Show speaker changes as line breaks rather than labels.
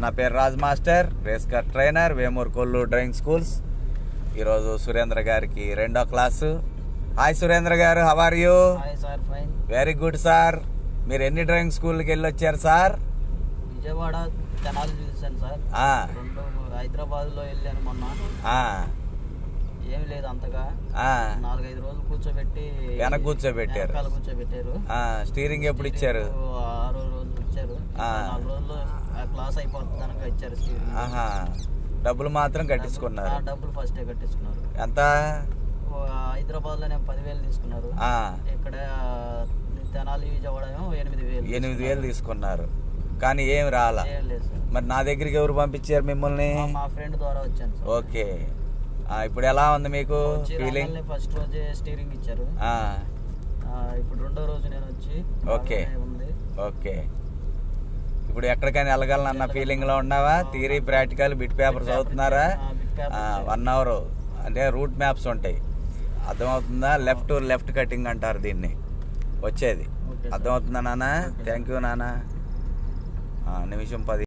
నా పేరు Raj master, race car trainer, Vemuru Kolluru driving schools. ఈరోజు సురేంద్ర గారికి 2వ క్లాసు. హాయ్ సురేంద్ర గారు, how are you? Very good sir. మీరు ఎన్ని డ్రైవింగ్ స్కూల్కి వెళ్ళి వచ్చారు సార్?
విజయవాడ, తెనాలి చూసాను సార్. హైదరాబాద్లో వెళ్ళాను మొన్న. ఏమి లేదు అంతగా. 4-5 రోజులు కూర్చోబెట్టి
వెనక కూర్చోబెట్టారు. స్టీరింగ్ ఎప్పుడు ఇచ్చారు?
6 రోజులు ఇచ్చారు. 4 రోజుల్లో క్లాస్ అయిపోతుంది కనుక ఇచ్చారు స్టీరింగ్.
డబ్బులు మాత్రం కట్టించుకున్నారు?
డబ్బులు ఫస్టే కట్టించుకున్నారు.
ఎంత?
హైదరాబాద్ లోనే 10,000 తీసుకున్నారు. ఇక్కడ తెనాలి విజయవాడ 8,000
తీసుకున్నారు. కానీ ఏం రాలా? మరి నా దగ్గరికి ఎవరు పంపించారు మిమ్మల్ని?
మా ఫ్రెండ్ ద్వారా వచ్చాను సార్.
ఓకే. ఇప్పుడు ఎలా ఉంది మీకు ఫీలింగ్?
ఫస్ట్ రోజే స్టీరింగ్ ఇచ్చారు. ఇప్పుడు 2వ రోజు నేను వచ్చి
ఓకే ఓకే. ఇప్పుడు ఎక్కడికైనా వెళ్ళగలనన్న ఫీలింగ్ లో ఉన్నావా? థియరీ, ప్రాక్టికల్, బిట్ పేపర్ చదువుతున్నారా? 1 అవర్ అంటే రూట్ మ్యాప్స్ ఉంటాయి, అర్థమవుతుందా? లెఫ్ట్ కటింగ్ అంటారు దీన్ని, వచ్చేది. అర్థమవుతుందా నాన్న? థ్యాంక్ యూ నాన్న. నిమిషం 10.